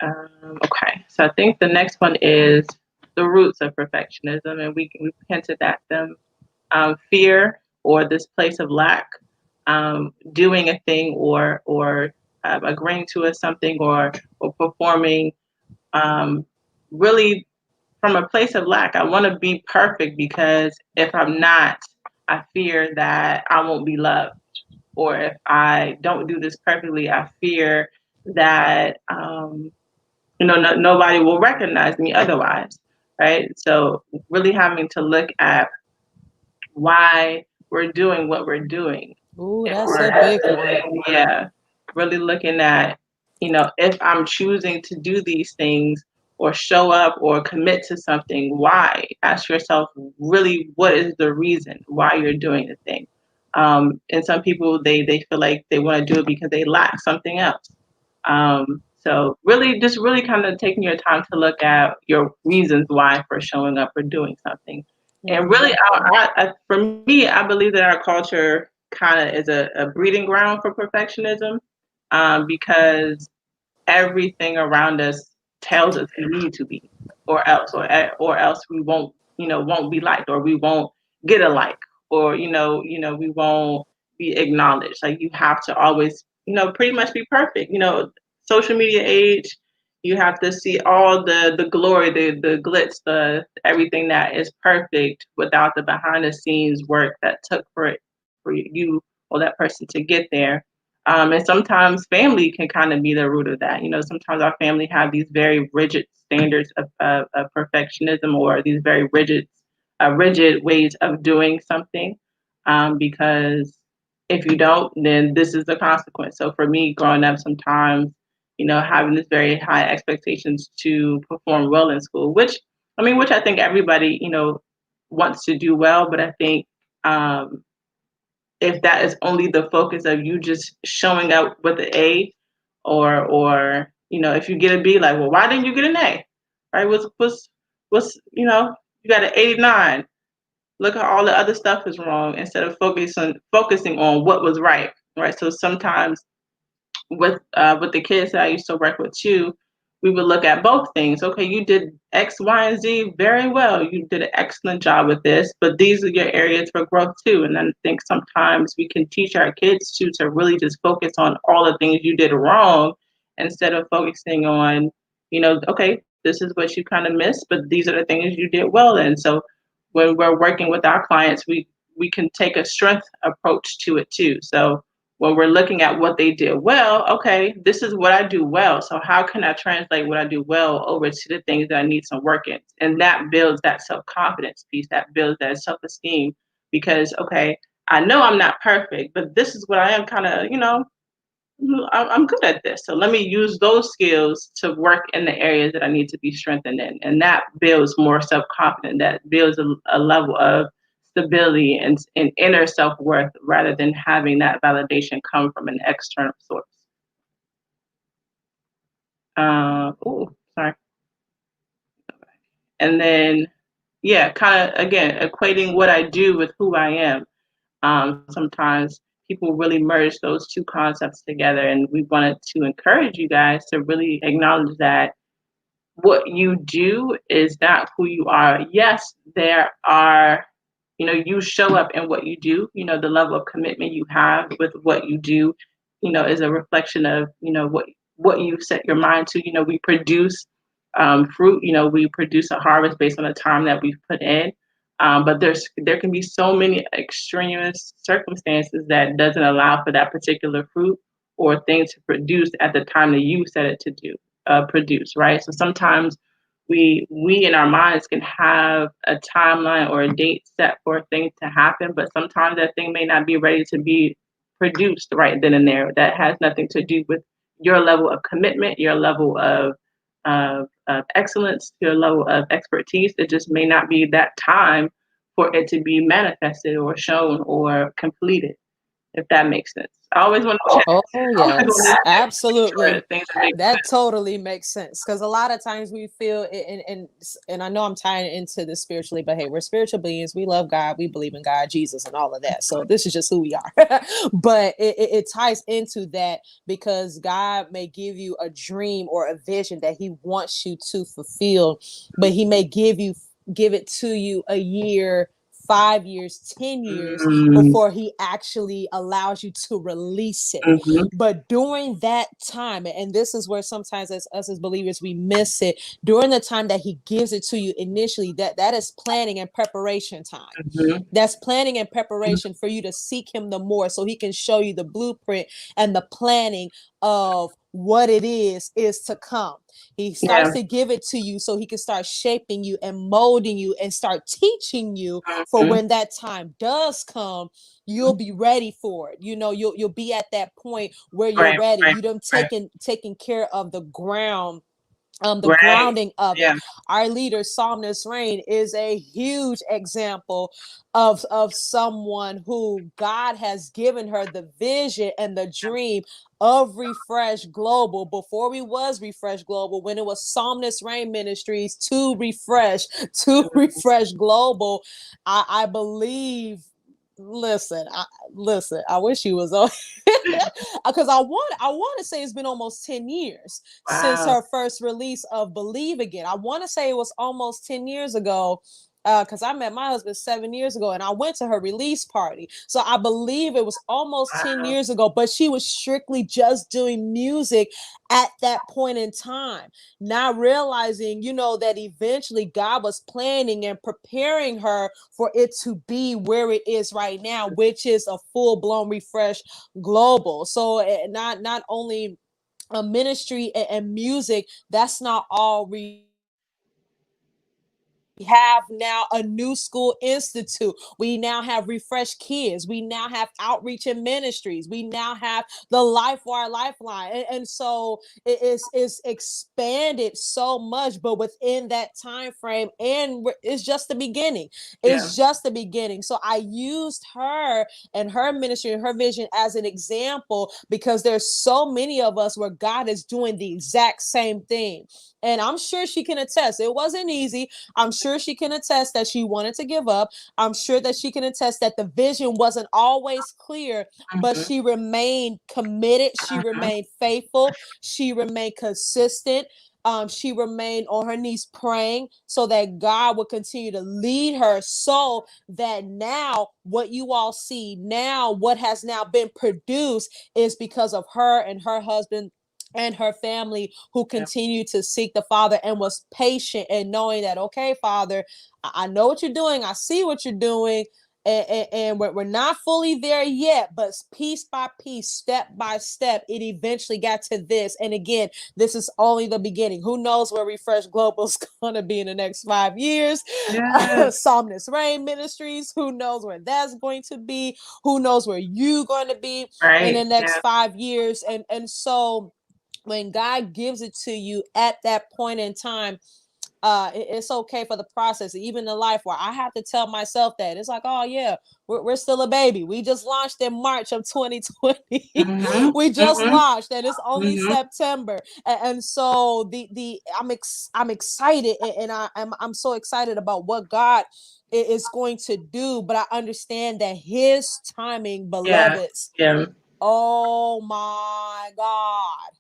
Okay, so I think the next one is the roots of perfectionism, and we've hinted at them. Fear or this place of lack, doing a thing or agreeing to a something or performing um, really from a place of lack. I want to be perfect because if I'm not, I fear that I won't be loved. Or if I don't do this perfectly, I fear that nobody will recognize me otherwise, right? So really having to look at why we're doing what we're doing. Ooh, If that's we're, a big one. yeah, really looking at, if I'm choosing to do these things or show up or commit to something, why? Ask yourself really what is the reason why you're doing the thing. And some people, they feel like they want to do it because they lack something else. So really, just really kind of taking your time to look at your reasons why for showing up or doing something. And really, for me, I believe that our culture kind of is a breeding ground for perfectionism, because everything around us tells us we need to be, or else we won't be liked, or we won't get a like, or we won't be acknowledged. Like you have to always pretty much be perfect. Social media age, you have to see all the glory, the glitz, the everything that is perfect without the behind the scenes work that took for you or that person to get there. And sometimes family can kind of be the root of that. Sometimes our family have these very rigid standards of perfectionism, or these very rigid ways of doing something. Because if you don't, then this is the consequence. So for me, growing up, sometimes, having this very high expectations to perform well in school, which I think everybody, wants to do well, but I think, if that is only the focus of you just showing up with an A, or if you get a B, like, well, why didn't you get an A? Right? What's you got an 89. Look at all the other stuff is wrong instead of focusing on what was right. Right. So sometimes with the kids that I used to work with too, we would look at both things. Okay, you did X, Y, and Z very well. You did an excellent job with this, but these are your areas for growth too. And then I think sometimes we can teach our kids to really just focus on all the things you did wrong instead of focusing on, okay, this is what you kind of missed, but these are the things you did well in. So when we're working with our clients, we can take a strength approach to it too. So when we're looking at what they did well, okay, this is what I do well. So how can I translate what I do well over to the things that I need some work in? And that builds that self-confidence piece, that builds that self-esteem, because okay, I know I'm not perfect, but this is what I am kind of, I'm good at this. So let me use those skills to work in the areas that I need to be strengthened in. And that builds more self confidence, that builds a level of stability and inner self worth rather than having that validation come from an external source. Sorry. And then, yeah, kind of again, equating what I do with who I am. Sometimes people really merge those two concepts together, and we wanted to encourage you guys to really acknowledge that what you do is not who you are. Yes, there are, you show up in what you do, the level of commitment you have with what you do, is a reflection of, what you set your mind to. We produce fruit, we produce a harvest based on the time that we've put in. But there can be so many extraneous circumstances that doesn't allow for that particular fruit or thing to produce at the time that you set it to produce, right? So sometimes we in our minds can have a timeline or a date set for a thing to happen, but sometimes that thing may not be ready to be produced right then and there. That has nothing to do with your level of commitment, your level of excellence, your level of expertise. It just may not be that time for it to be manifested or shown or completed, if that makes sense. I always want to check. Oh, I always want yes, to check, make sure absolutely. that things make That sense. totally makes sense because a lot of times we feel, and I know I'm tying into this spiritually, but hey, we're spiritual beings. We love God. We believe in God, Jesus, and all of that. So this is just who we are. But it ties into that because God may give you a dream or a vision that He wants you to fulfill, but He may give it to you a year 5 years, 10 years Mm, before he actually allows you to release it. mhm, But during that time, and this is where sometimes as us as believers we miss it, during the time that he gives it to you initially, that is planning and preparation time. mhm, That's planning and preparation for you to seek him the more so he can show you the blueprint and the planning of what it is to come. He starts yeah, to give it to you so he can start shaping you and molding you and start teaching you for mhm, when that time does come, you'll be ready for it. You'll be at that point where you're right, ready. right, You done right, taken care of the right, grounding of it. yeah, Our leader, Psalmist Rain, is a huge example of someone who God has given her the vision and the dream of Refresh Global before we was Refresh Global, when it was Psalmist Rain Ministries to Refresh to Refresh Global. I believe. Listen. I wish he was on because I want to say it's been almost 10 years since wow, her first release of Believe Again. I want to say it was almost 10 years ago because I met my husband 7 years ago and I went to her release party. So I believe it was almost 10 wow, years ago, but she was strictly just doing music at that point in time, not realizing, that eventually God was planning and preparing her for it to be where it is right now, which is a full-blown Refresh Global. So not only a ministry and music, that's not all we have now a new school institute. We now have Refresh Kids. We now have outreach and ministries. We now have the LifeWire Lifeline. And so it's expanded so much, but within that time frame, and it's just the beginning. yeah, It's just the beginning. So I used her and her ministry and her vision as an example because there's so many of us where God is doing the exact same thing. And I'm sure she can attest. It wasn't easy. I'm sure she can attest that she wanted to give up. I'm sure that she can attest that the vision wasn't always clear, but mhm, she remained committed. She mhm, remained faithful. She remained consistent. She remained on her knees praying so that God would continue to lead her so that now what you all see now, what has now been produced is because of her and her husband and her family who yeah, continued to seek the Father and was patient and knowing that, okay, Father, I know what you're doing. I see what you're doing. And we're not fully there yet, but piece by piece, step by step, it eventually got to this. And again, this is only the beginning. Who knows where Refresh Global is going to be in the next 5 years? yes, Psalmist Rain Ministries, who knows where that's going to be? Who knows where you're going to be in the right, next yeah, 5 years? And so when God gives it to you at that point in time, it's okay for the process. Even the life where I have to tell myself that it's like, oh yeah, we're still a baby. We just launched in March of 2020. mhm, We just mhm, launched, and it's only mhm, September. And so I'm excited, and I'm so excited about what God is going to do. But I understand that His timing, yeah, beloveds. yeah, Oh my God.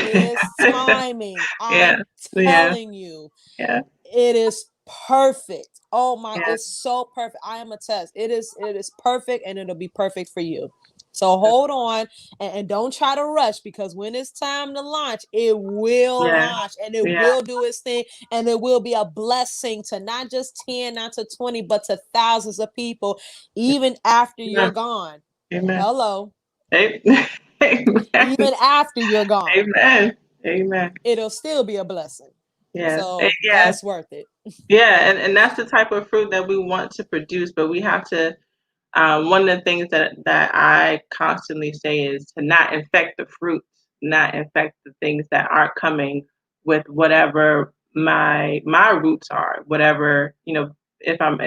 His timing. yeah, I'm yeah, telling you, yeah, it is perfect. Oh my, yeah, it's so perfect. I am a test. It is perfect and it'll be perfect for you. So hold on and don't try to rush because when it's time to launch, it will yeah, launch and it yeah, will do its thing and it will be a blessing to not just 10, not to 20, but to thousands of people, even after you're yeah, gone. amen, Hello. amen, Even after you're gone, amen, amen, it'll still be a blessing. yes, So yes, that's worth it. yeah, and that's the type of fruit that we want to produce, but we have to. One of the things that I constantly say is to not infect the fruits, not infect the things that aren't coming with whatever my roots are. Whatever if I'm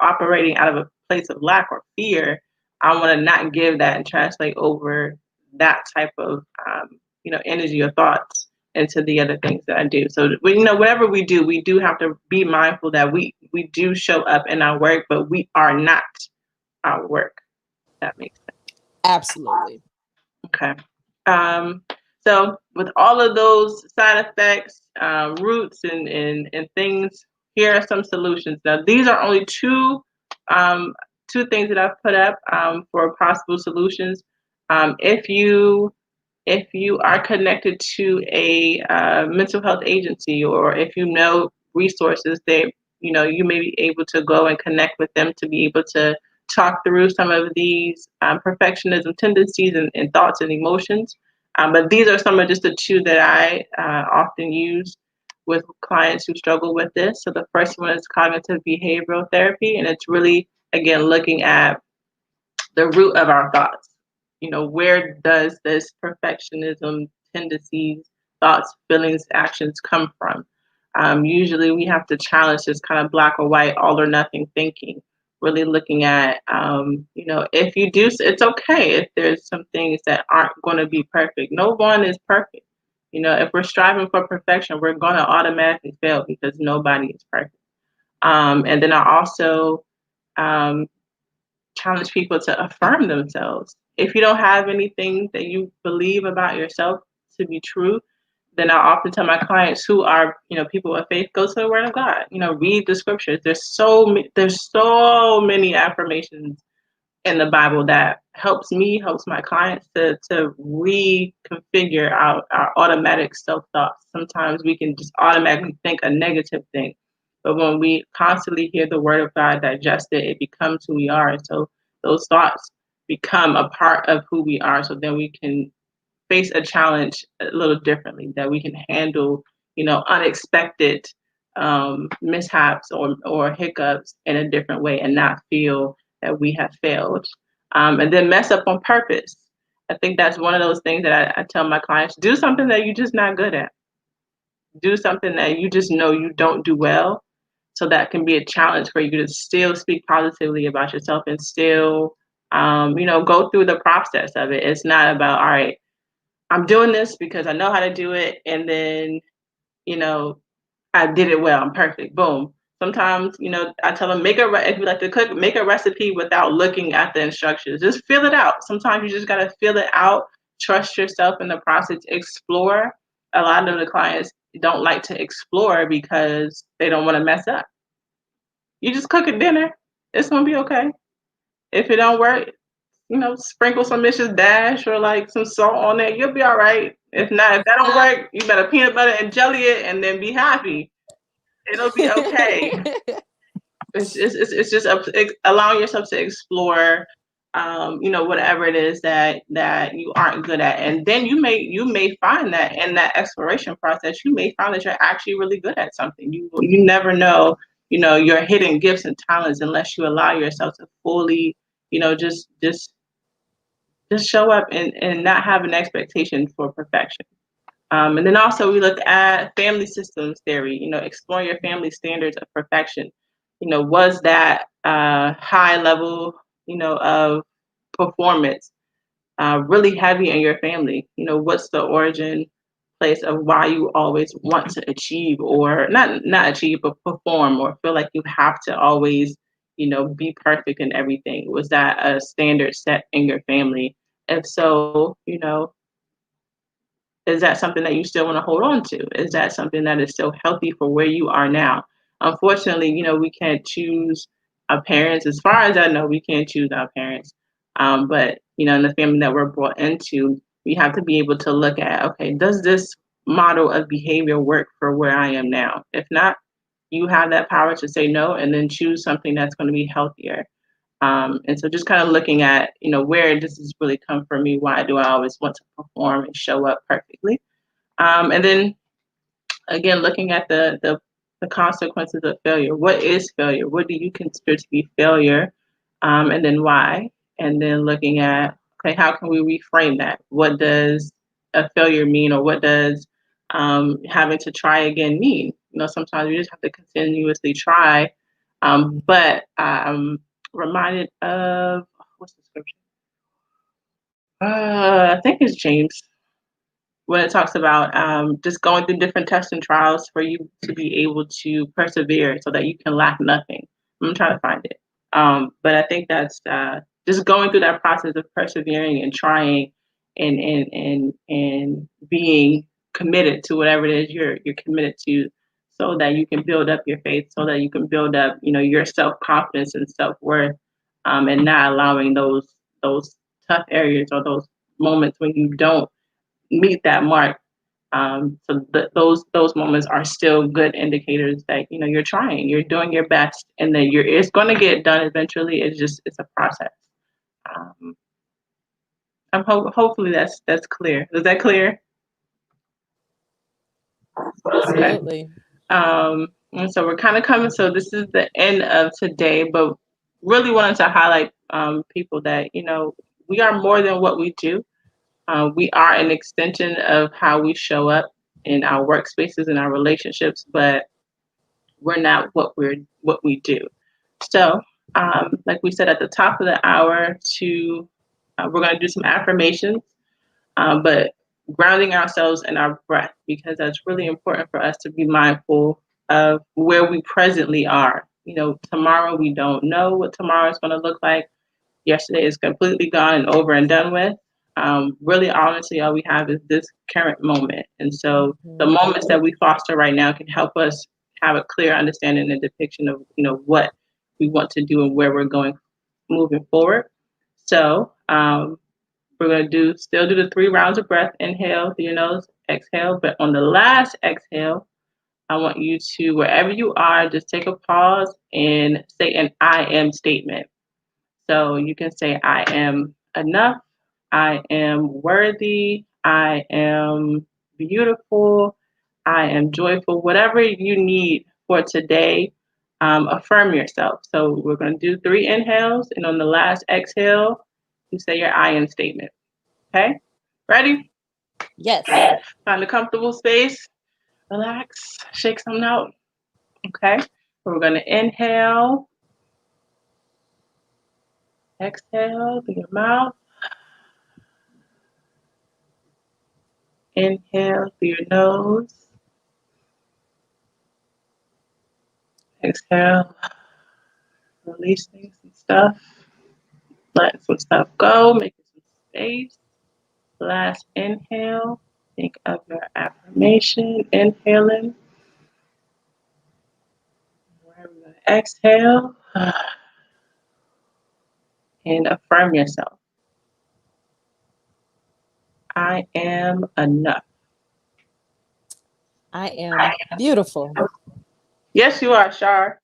operating out of a place of lack or fear, I want to not give that and translate over that type of energy or thoughts into the other things that I do. So whatever we do have to be mindful that we do show up in our work, but we are not our work. That makes sense. Absolutely. Okay. Um, so with all of those side effects, roots, and things, here are some solutions. Now, these are only two two things that I've put up for possible solutions. If you are connected to a mental health agency, or if you know resources that you may be able to go and connect with them to be able to talk through some of these perfectionism tendencies and thoughts and emotions. But these are some of just the two that I often use with clients who struggle with this. So the first one is cognitive behavioral therapy, and it's really, again, looking at the root of our thoughts. Where does this perfectionism tendencies, thoughts, feelings, actions come from? Usually we have to challenge this kind of black or white, all or nothing thinking. Really looking at, if you do, it's okay if there's some things that aren't going to be perfect. No one is perfect. If we're striving for perfection, we're going to automatically fail because nobody is perfect. And then I also um, challenge people to affirm themselves. If you don't have anything that you believe about yourself to be true, then I often tell my clients who are, people of faith, go to the Word of God. Read the scriptures. There's so many affirmations in the Bible that helps me, helps my clients to reconfigure our automatic self thoughts. Sometimes we can just automatically think a negative thing, but when we constantly hear the Word of God, digest it, it becomes who we are. And so those thoughts become a part of who we are. So then we can face a challenge a little differently, that we can handle, unexpected mishaps or hiccups in a different way and not feel that we have failed. And then mess up on purpose. I think that's one of those things that I tell my clients: do something that you're just not good at. Do something that you just know you don't do well. So that can be a challenge for you to still speak positively about yourself and still, go through the process of it. It's not about, all right, I'm doing this because I know how to do it, and then, you know, I did it well. I'm perfect. Boom. Sometimes, I tell them, if you like to cook, make a recipe without looking at the instructions. Just feel it out. Sometimes you just got to feel it out. Trust yourself in the process. Explore. A lot of the clients don't like to explore because they don't want to mess up. You just cook a dinner. It's gonna be okay. If it don't work, sprinkle some Mrs. Dash or like some salt on it. You'll be all right. If not, if that don't work, you better peanut butter and jelly it and then be happy. It'll be okay. It's just allowing yourself to explore, whatever it is that you aren't good at, and then you may find that in that exploration process, you may find that you're actually really good at something. You never know, your hidden gifts and talents unless you allow yourself to fully, just show up and not have an expectation for perfection. And then also we look at family systems theory, exploring your family standards of perfection. Was that high level, of performance really heavy in your family? What's the origin place of why you always want to achieve, or not achieve, but perform, or feel like you have to always, be perfect in everything? Was that a standard set in your family? If so, is that something that you still want to hold on to? Is that something that is still healthy for where you are now? Unfortunately, we can't choose our parents. As far as I know, we can't choose our parents. But in the family that we're brought into, we have to be able to look at, okay, does this model of behavior work for where I am now? If not, you have that power to say no and then choose something that's going to be healthier. And so just kind of looking at, where does this really come from me? Why do I always want to perform and show up perfectly? And then again, looking at the consequences of failure. What is failure? What do you consider to be failure? And then why? And then looking at, okay, how can we reframe that? What does a failure mean, or what does having to try again mean? Sometimes we just have to continuously try. But I'm reminded of, what's the scripture? I think it's James, when it talks about just going through different tests and trials for you to be able to persevere so that you can lack nothing. I'm trying to find it. But I think that's just going through that process of persevering and trying and being committed to whatever it is you're committed to, so that you can build up your faith, so that you can build up, your self-confidence and self-worth, and not allowing those tough areas or those moments when you don't meet that mark. Those moments are still good indicators that you're trying, you're doing your best, and that it's going to get done eventually. It's a process. Um, hopefully that's clear. Is that clear? Okay. Absolutely. And so we're kind of coming. So this is the end of today, but really wanted to highlight people that we are more than what we do. We are an extension of how we show up in our workspaces and our relationships, but we're not what we do. So, like we said at the top of the hour, we're going to do some affirmations, but grounding ourselves in our breath, because that's really important for us to be mindful of where we presently are. Tomorrow we don't know what tomorrow is going to look like. Yesterday is completely gone and over and done with. Really, honestly, all we have is this current moment. And so the Mhm. moments that we foster right now can help us have a clear understanding and depiction of, what we want to do and where we're going moving forward. So we're going to still do the 3 rounds of breath. Inhale through your nose, exhale. But on the last exhale, I want you to, wherever you are, just take a pause and say an I am statement. So you can say, I am enough, I am worthy, I am beautiful, I am joyful, whatever you need for today. Affirm yourself. So we're going to do 3 inhales, and on the last exhale, you say your I am statement. Okay? Ready? Yes. Find a comfortable space, relax, shake something out. Okay? So we're going to inhale, exhale through your mouth. Inhale through your nose. Exhale. Release things and stuff. Let some stuff go. Make some space. Last inhale. Think of your affirmation. Inhaling. We're going to exhale and affirm yourself. I am enough. I am beautiful. Yes, you are, Shar.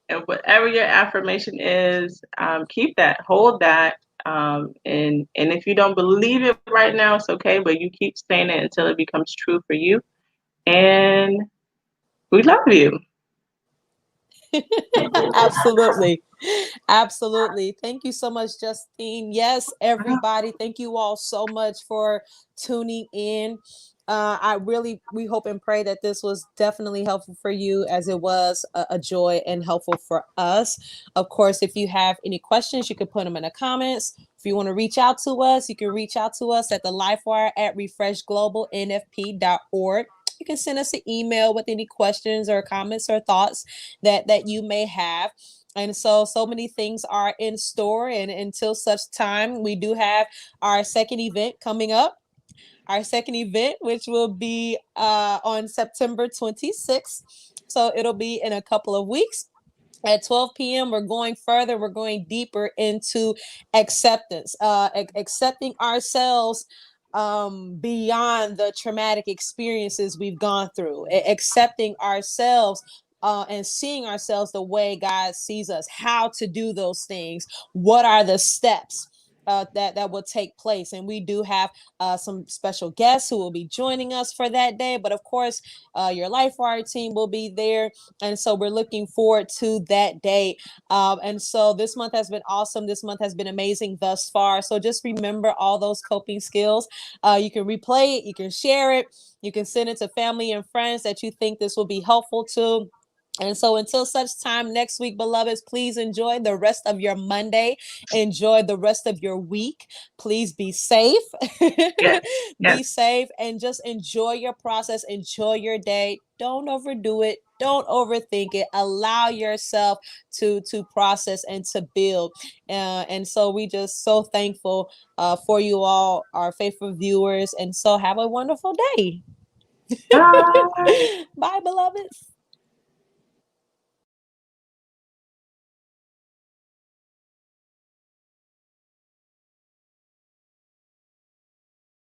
And whatever your affirmation is, keep that, hold that. And if you don't believe it right now, it's okay, but you keep saying it until it becomes true for you. And we love you. Absolutely. Absolutely. Thank you so much, Justine. Yes, everybody. Thank you all so much for tuning in. We hope and pray that this was definitely helpful for you, as it was a joy and helpful for us. Of course, if you have any questions, you can put them in the comments. If you want to reach out to us, you can reach out to us at the LifeWire at refreshglobalnfp.org. You can send us an email with any questions or comments or thoughts that you may have. And so many things are in store, and until such time, we do have our second event coming up, our second event, which will be on September 26th. So it'll be in a couple of weeks at 12 p.m. We're going further, we're going deeper into acceptance, accepting ourselves beyond the traumatic experiences we've gone through, accepting ourselves and seeing ourselves the way God sees us, how to do those things, what are the steps that will take place. And we do have some special guests who will be joining us for that day. But of course, your LifeWire team will be there. And so we're looking forward to that day. And so this month has been awesome. This month has been amazing thus far. So just remember all those coping skills. You can replay it, you can share it, you can send it to family and friends that you think this will be helpful to. And so until such time next week, beloveds, please enjoy the rest of your Monday. Enjoy the rest of your week. Please be safe. Yes, Be yes. safe and just enjoy your process. Enjoy your day. Don't overdo it. Don't overthink it. Allow yourself to process and to build. And so we just so thankful for you all, our faithful viewers. And so have a wonderful day. Bye. Bye, beloveds.